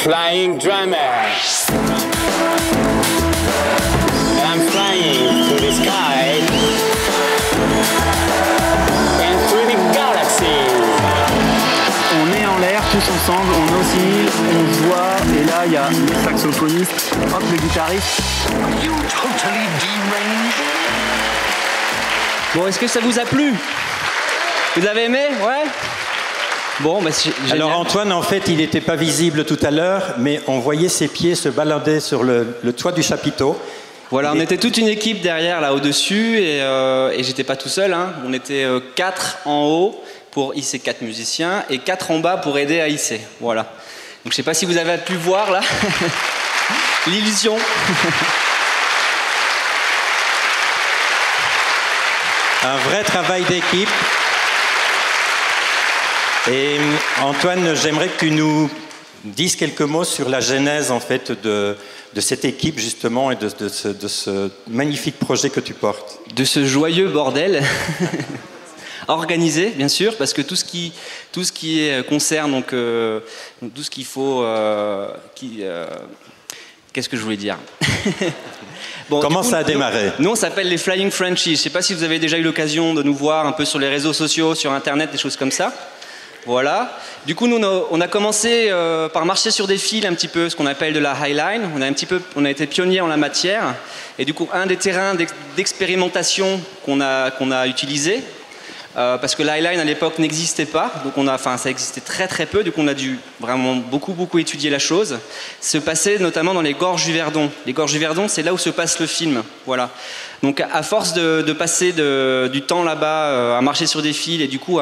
flying drummer. I'm flying through the sky and through the galaxy. On est en l'air tous ensemble, on oscille, on se voit, et là il y a le saxophoniste, hop le guitariste. You totally deranged. Bon, est-ce que ça vous a plu? Vous avez aimé? Ouais. Bon, bah, alors Antoine, en fait, il n'était pas visible tout à l'heure, mais on voyait ses pieds se balader sur le toit du chapiteau. Voilà, on était toute une équipe derrière, là, au-dessus, et j'étais pas tout seul, hein. On était 4 en haut pour hisser 4 musiciens, et 4 en bas pour aider à hisser. Voilà. Donc je sais pas si vous avez pu voir, là, l'illusion. Un vrai travail d'équipe. Et Antoine, j'aimerais que tu nous dises quelques mots sur la genèse en fait de cette équipe justement et de ce magnifique projet que tu portes. De ce joyeux bordel organisé, bien sûr, parce que tout ce qui concerne donc tout ce qu'il faut, qu'est-ce que je voulais dire? Bon, comment ça a démarré? Nous, on s'appelle les Flying Frenchies. Je ne sais pas si vous avez déjà eu l'occasion de nous voir un peu sur les réseaux sociaux, sur Internet, des choses comme ça. Voilà. Du coup, nous, on a commencé par marcher sur des fils un petit peu, ce qu'on appelle de la highline. On a été pionniers en la matière. Et du coup, un des terrains d'expérimentation qu'on a utilisé, parce que la highline à l'époque n'existait pas, donc ça existait très très peu, donc on a dû vraiment beaucoup étudier la chose, se passait notamment dans les gorges du Verdon. Les gorges du Verdon, c'est là où se passe le film. Voilà. Donc à force de passer du temps là-bas, à marcher sur des fils, et du coup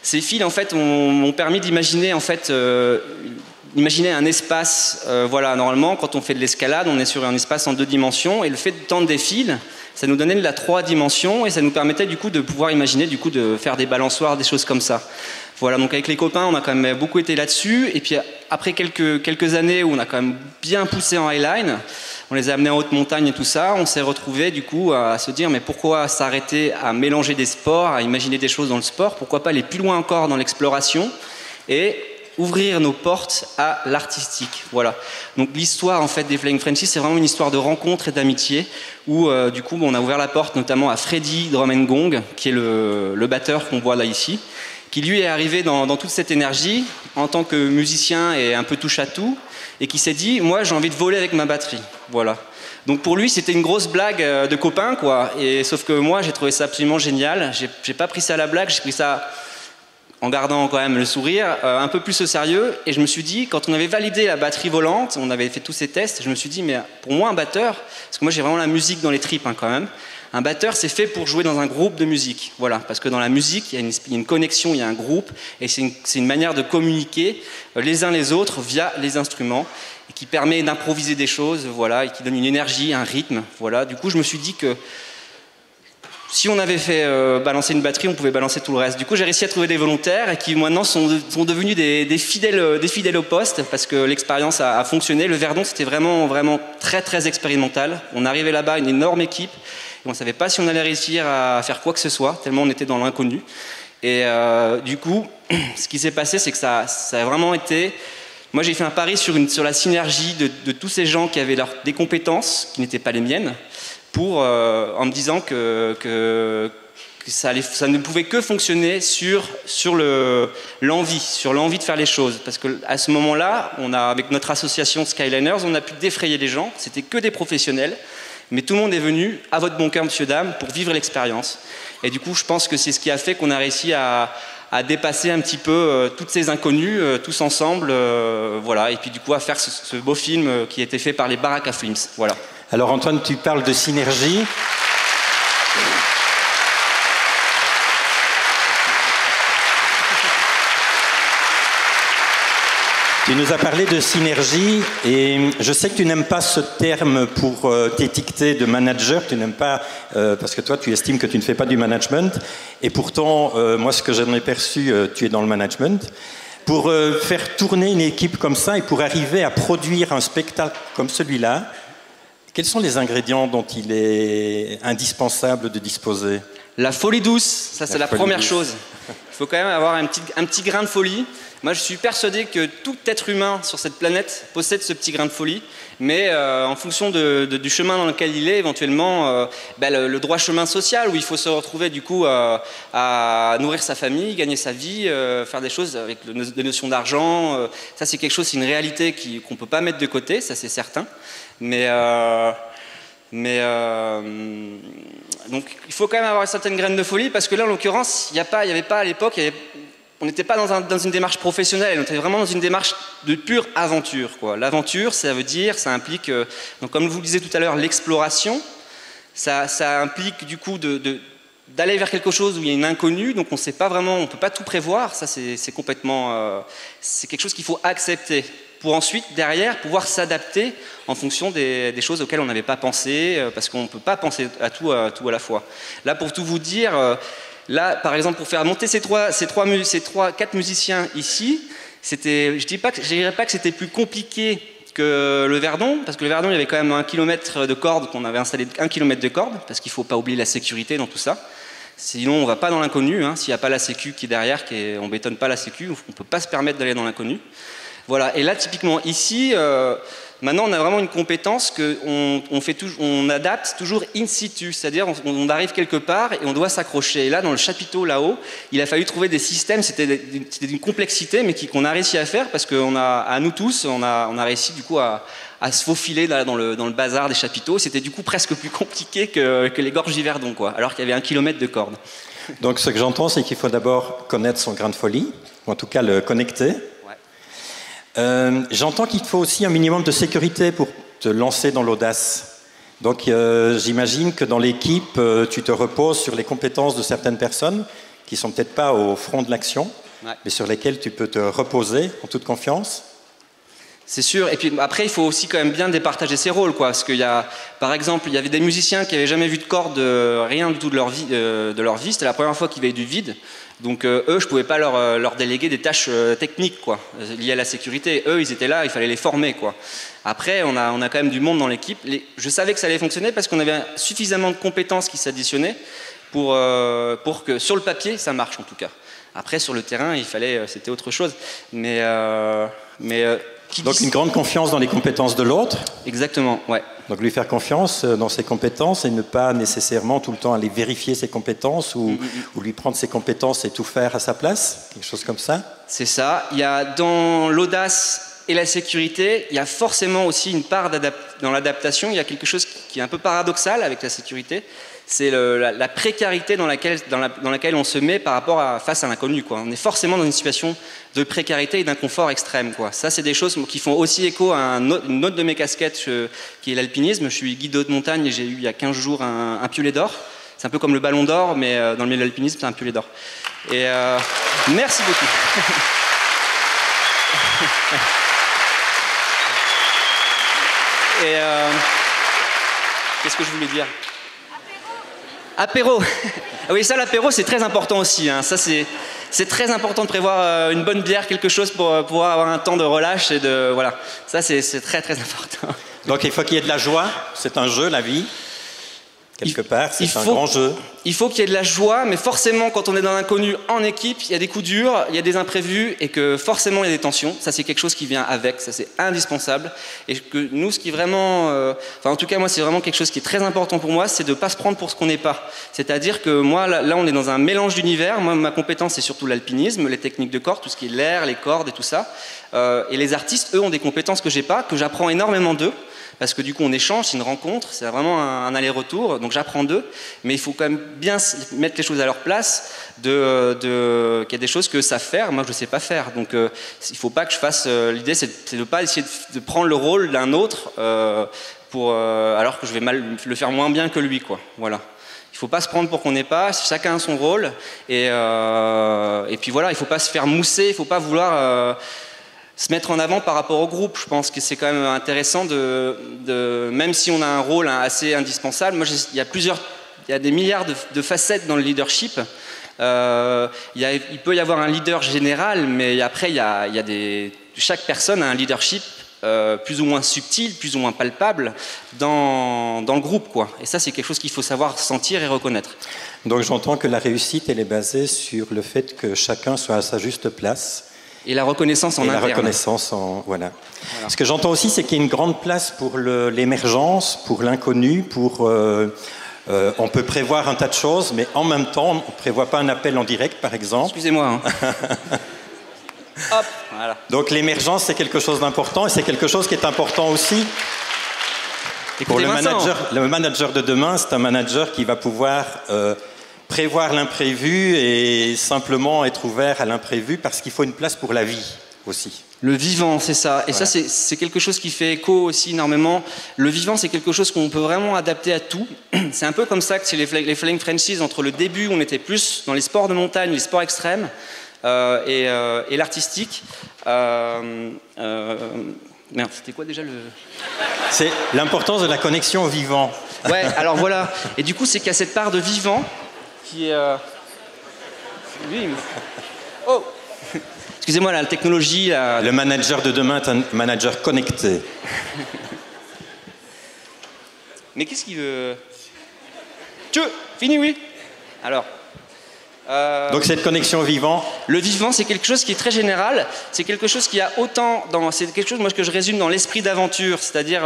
ces fils en fait m'ont permis d'imaginer en fait imaginer un espace, voilà, normalement quand on fait de l'escalade on est sur un espace en 2 dimensions, et le fait de tendre des fils ça nous donnait de la 3 dimensions, et ça nous permettait du coup de pouvoir imaginer du coup de faire des balançoires, des choses comme ça. Voilà, donc avec les copains on a quand même beaucoup été là-dessus, et puis après quelques années où on a quand même bien poussé en highline, on les a amenés en haute montagne et tout ça, on s'est retrouvés du coup à se dire mais pourquoi s'arrêter à mélanger des sports, à imaginer des choses dans le sport, pourquoi pas aller plus loin encore dans l'exploration et ouvrir nos portes à l'artistique. Voilà. Donc l'histoire en fait des Flying Frenchies, c'est vraiment une histoire de rencontre et d'amitié où du coup on a ouvert la porte notamment à Freddy Drum and Gong, qui est le batteur qu'on voit là ici, qui lui est arrivé dans toute cette énergie en tant que musicien et un peu touche à tout, et qui s'est dit moi j'ai envie de voler avec ma batterie. Voilà. Donc pour lui c'était une grosse blague de copain quoi, et sauf que moi j'ai trouvé ça absolument génial. J'ai pas pris ça à la blague, j'ai pris ça en gardant quand même le sourire, un peu plus au sérieux, et je me suis dit, quand on avait validé la batterie volante, on avait fait tous ces tests, je me suis dit, mais pour moi un batteur, parce que moi j'ai vraiment la musique dans les tripes hein, quand même, un batteur c'est fait pour jouer dans un groupe de musique, voilà, parce que dans la musique il y a une connexion, il y a un groupe, et c'est une manière de communiquer les uns les autres via les instruments, et qui permet d'improviser des choses, voilà, et qui donne une énergie, un rythme, voilà. Du coup je me suis dit que si on avait fait balancer une batterie, on pouvait balancer tout le reste. Du coup, j'ai réussi à trouver des volontaires et qui maintenant sont devenus des fidèles au poste, parce que l'expérience a fonctionné. Le Verdon, c'était vraiment très très expérimental. On arrivait là-bas, une énorme équipe, et on ne savait pas si on allait réussir à faire quoi que ce soit, tellement on était dans l'inconnu. Et du coup, ce qui s'est passé, c'est que ça a vraiment été... Moi, j'ai fait un pari sur la synergie de tous ces gens qui avaient des compétences qui n'étaient pas les miennes, en me disant que ça ne pouvait que fonctionner sur l'envie de faire les choses. Parce qu'à ce moment-là, avec notre association Skyliners, on a pu défrayer les gens, c'était que des professionnels, mais tout le monde est venu, à votre bon cœur, monsieur, dame, pour vivre l'expérience. Et du coup, je pense que c'est ce qui a fait qu'on a réussi à dépasser un petit peu toutes ces inconnues, tous ensemble, voilà, et puis du coup à faire ce beau film qui a été fait par les Baraka Films, voilà. Alors Antoine, tu parles de synergie. Tu nous as parlé de synergie, et je sais que tu n'aimes pas ce terme pour t'étiqueter de manager, tu n'aimes pas, parce que toi tu estimes que tu ne fais pas du management, et pourtant, moi ce que j'en ai perçu, tu es dans le management. Pour faire tourner une équipe comme ça et pour arriver à produire un spectacle comme celui-là, quels sont les ingrédients dont il est indispensable de disposer ? La folie douce, ça c'est la première chose. Il faut quand même avoir un petit grain de folie. Moi je suis persuadé que tout être humain sur cette planète possède ce petit grain de folie, mais en fonction du chemin dans lequel il est, éventuellement le droit chemin social où il faut se retrouver du coup à nourrir sa famille, gagner sa vie, faire des choses avec des notions d'argent, ça c'est quelque chose, c'est une réalité qu'on ne peut pas mettre de côté, ça c'est certain. Donc il faut quand même avoir une certaine graine de folie parce que là en l'occurrence il n'y avait pas à l'époque, on n'était pas dans une démarche professionnelle, on était vraiment dans une démarche de pure aventure, quoi. L'aventure, ça implique, donc comme vous le disiez tout à l'heure, l'exploration, ça implique du coup d'aller vers quelque chose où il y a une inconnue, donc on ne sait pas vraiment, on ne peut pas tout prévoir, ça c'est complètement, c'est quelque chose qu'il faut accepter pour ensuite, derrière, pouvoir s'adapter en fonction des choses auxquelles on n'avait pas pensé, parce qu'on ne peut pas penser à tout à la fois. Là, pour tout vous dire, là, par exemple, pour faire monter ces quatre musiciens ici, je ne dirais pas que c'était plus compliqué que le Verdon, parce que le Verdon, il y avait quand même 1 km de cordes, qu'on avait installé 1 km de cordes, parce qu'il ne faut pas oublier la sécurité dans tout ça. Sinon, on ne va pas dans l'inconnu, hein. S'il n'y a pas la sécu qui est derrière, on ne bétonne pas la sécu, on ne peut pas se permettre d'aller dans l'inconnu. Voilà, et là, typiquement, ici, maintenant, on a vraiment une compétence qu'on adapte toujours in situ, c'est-à-dire on arrive quelque part et on doit s'accrocher. Et là, dans le chapiteau, là-haut, il a fallu trouver des systèmes, c'était d'une complexité, mais qu'on a réussi à faire parce à nous tous, on a réussi du coup à se faufiler là, dans le bazar des chapiteaux. C'était du coup presque plus compliqué que les gorges d'Yverdon, quoi, alors qu'il y avait 1 km de corde. Donc ce que j'entends, c'est qu'il faut d'abord connaître son grain de folie, ou en tout cas le connecter. J'entends qu'il faut aussi un minimum de sécurité pour te lancer dans l'audace. Donc j'imagine que dans l'équipe, tu te reposes sur les compétences de certaines personnes qui ne sont peut-être pas au front de l'action, mais sur lesquelles tu peux te reposer en toute confiance. C'est sûr. Et puis après, il faut aussi quand même bien départager ses rôles, quoi. Parce qu'il y a, par exemple, il y avait des musiciens qui n'avaient jamais vu de cordes, rien du tout de leur vie. C'était la première fois qu'ils avaient du vide. Donc eux, je ne pouvais pas leur déléguer des tâches techniques, quoi, liées à la sécurité. Eux, ils étaient là, il fallait les former, quoi. Après, on a quand même du monde dans l'équipe. Je savais que ça allait fonctionner parce qu'on avait suffisamment de compétences qui s'additionnaient pour que sur le papier, ça marche en tout cas. Après, sur le terrain, c'était autre chose. Donc une grande confiance dans les compétences de l'autre. Exactement, ouais. Donc lui faire confiance dans ses compétences et ne pas nécessairement tout le temps aller vérifier ses compétences ou lui prendre ses compétences et tout faire à sa place, quelque chose comme ça. C'est ça. Il y a dans l'audace et la sécurité, il y a forcément aussi une part dans l'adaptation. Il y a quelque chose qui est un peu paradoxal avec la sécurité. C'est la précarité dans laquelle on se met face à l'inconnu, quoi. On est forcément dans une situation de précarité et d'inconfort extrême, quoi. Ça, c'est des choses qui font aussi écho à une autre de mes casquettes qui est l'alpinisme. Je suis guide de haute montagne et j'ai eu il y a 15 jours un piolet d'or. C'est un peu comme le ballon d'or, mais dans le milieu de l'alpinisme, c'est un piolet d'or. Et merci beaucoup. Et qu'est-ce que je voulais dire ? Apéro. Oui, ça, l'apéro, c'est très important aussi, hein. Ça, c'est très important de prévoir une bonne bière, quelque chose pour pouvoir avoir un temps de relâche et de voilà. Ça, c'est très très important. Donc il faut qu'il y ait de la joie. C'est un jeu, la vie. Quelque part, c'est un grand jeu. Il faut qu'il y ait de la joie, mais forcément, quand on est dans l'inconnu en équipe, il y a des coups durs, il y a des imprévus, et que forcément, il y a des tensions. Ça, c'est quelque chose qui vient avec, ça, c'est indispensable. Et que nous, ce qui est vraiment... en tout cas, moi, c'est vraiment quelque chose qui est très important pour moi, c'est de ne pas se prendre pour ce qu'on n'est pas. C'est-à-dire que moi, là, on est dans un mélange d'univers. Moi, ma compétence, c'est surtout l'alpinisme, les techniques de corde, tout ce qui est l'air, les cordes et tout ça. Et les artistes, eux, ont des compétences que j'ai pas, que j'apprends énormément d'eux. Parce que du coup on échange, c'est une rencontre, c'est vraiment un aller-retour, donc j'apprends d'eux, mais il faut quand même bien mettre les choses à leur place, qu'il y a des choses que savent faire, moi je ne sais pas faire, donc il ne faut pas que je fasse, l'idée c'est de ne pas essayer de prendre le rôle d'un autre, alors que je vais le faire moins bien que lui, quoi. Voilà. Il ne faut pas se prendre pour qu'on n'est pas, chacun a son rôle, et puis voilà, il ne faut pas se faire mousser, il ne faut pas vouloir... se mettre en avant par rapport au groupe. Je pense que c'est quand même intéressant même si on a un rôle assez indispensable, moi il y a des milliards de facettes dans le leadership. Il peut y avoir un leader général, mais après chaque personne a un leadership plus ou moins subtiles, plus ou moins palpables dans le groupe, quoi. Et ça, c'est quelque chose qu'il faut savoir sentir et reconnaître. Donc j'entends que la réussite, elle est basée sur le fait que chacun soit à sa juste place. Et la reconnaissance en interne. La reconnaissance voilà. Ce que j'entends aussi, c'est qu'il y a une grande place pour l'émergence, pour l'inconnu, pour... on peut prévoir un tas de choses, mais en même temps, on ne prévoit pas un appel en direct, par exemple. Excusez-moi. Hein. Hop, voilà. Donc l'émergence, c'est quelque chose d'important, et c'est quelque chose qui est important aussi pour le manager de demain. C'est un manager qui va pouvoir prévoir l'imprévu et simplement être ouvert à l'imprévu, parce qu'il faut une place pour la vie aussi. Le vivant, c'est ça. Et voilà. ça, c'est quelque chose qui fait écho aussi énormément. Le vivant, c'est quelque chose qu'on peut vraiment adapter à tout. C'est un peu comme ça que c'est les Flying Frenchies. Entre le début, où on était plus dans les sports de montagne, les sports extrêmes, et l'artistique. Merde, c'était quoi déjà le... C'est l'importance de la connexion au vivant. Ouais, alors voilà. Et du coup, c'est qu'il y a cette part de vivant qui est... Oui, oh. Excusez-moi, la technologie... Le manager de demain est un manager connecté. Mais qu'est-ce qu'il veut... Fini, oui. Alors... Donc cette connexion au vivant... Le vivant, c'est quelque chose qui est très général. C'est quelque chose qui a autant... C'est quelque chose, moi, que je résume dans l'esprit d'aventure. C'est-à-dire...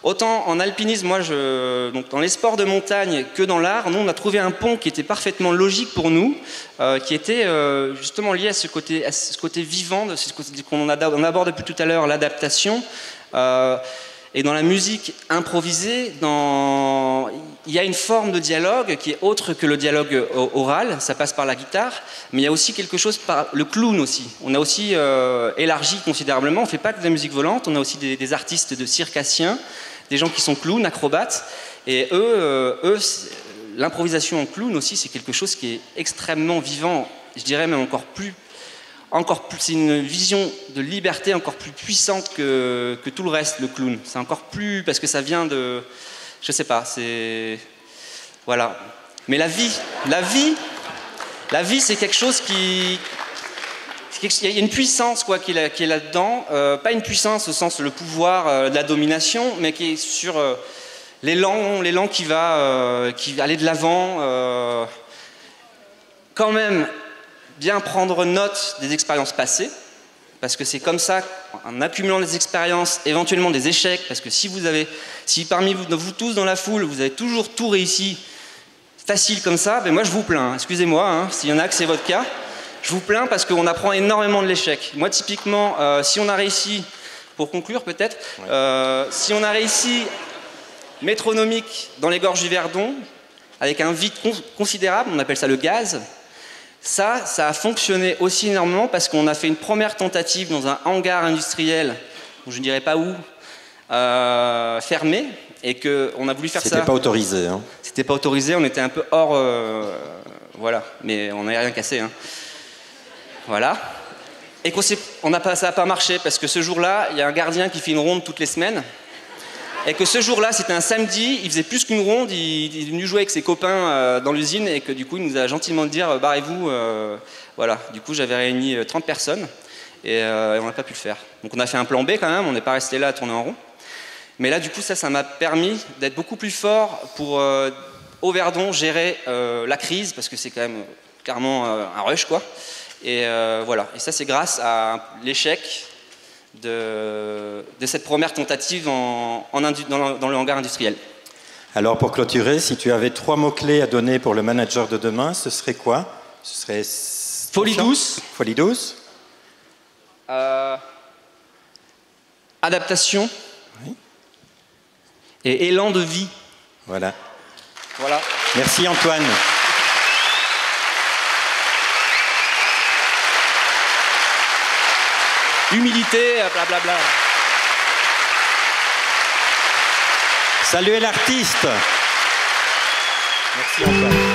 Autant en alpinisme, donc dans les sports de montagne que dans l'art, nous on a trouvé un pont qui était parfaitement logique pour nous, qui était justement lié à ce côté vivant, qu'on aborde depuis tout à l'heure, l'adaptation. Et dans la musique improvisée, il y a une forme de dialogue qui est autre que le dialogue oral, ça passe par la guitare, mais il y a aussi quelque chose par le clown aussi. On a aussi élargi considérablement, on ne fait pas que de la musique volante, on a aussi des artistes de circassiens, des gens qui sont clowns, acrobates, et eux l'improvisation en clown aussi, c'est quelque chose qui est extrêmement vivant, je dirais même encore plus, c'est une vision de liberté encore plus puissante que tout le reste, le clown. C'est encore plus, parce que ça vient de, je sais pas, c'est, voilà. Mais la vie, c'est quelque chose qui, il y a une puissance quoi qui est là-dedans, pas une puissance au sens le pouvoir de la domination, mais qui est sur l'élan qui va aller de l'avant, quand même. Bien prendre note des expériences passées, parce que c'est comme ça, en accumulant des expériences, éventuellement des échecs, parce que si parmi vous tous dans la foule, vous avez toujours tout réussi facile comme ça, ben moi je vous plains, excusez-moi, hein, s'il y en a que c'est votre cas, je vous plains parce qu'on apprend énormément de l'échec. Moi typiquement, si on a réussi, pour conclure peut-être, si on a réussi métronomique dans les gorges du Verdon, avec un vide considérable, on appelle ça le gaz, ça a fonctionné aussi énormément parce qu'on a fait une première tentative dans un hangar industriel, je ne dirais pas où, fermé, et qu'on a voulu faire ça. C'était pas autorisé. Hein. C'était pas autorisé, on était un peu hors... voilà, mais on n'avait rien cassé. Hein. Voilà. Et ça n'a pas marché parce que ce jour-là, il y a un gardien qui fait une ronde toutes les semaines. Et que ce jour-là, c'était un samedi, il faisait plus qu'une ronde, il est venu jouer avec ses copains dans l'usine et que du coup, il nous a gentiment dit « barrez-vous ». Voilà, du coup, j'avais réuni 30 personnes et on n'a pas pu le faire. Donc on a fait un plan B quand même, on n'est pas resté là à tourner en rond. Mais là, du coup, ça m'a permis d'être beaucoup plus fort pour, au Verdon, gérer la crise, parce que c'est quand même clairement un rush, quoi. Et voilà, et ça, c'est grâce à l'échec de cette première tentative dans le hangar industriel. Alors pour clôturer, si tu avais 3 mots-clés à donner pour le manager de demain, ce serait quoi? Ce serait... Folie douce. Folie douce. Adaptation. Oui. Et élan de vie. Voilà. Voilà. Merci Antoine. Humilité, blablabla. Saluez l'artiste. Merci Antoine.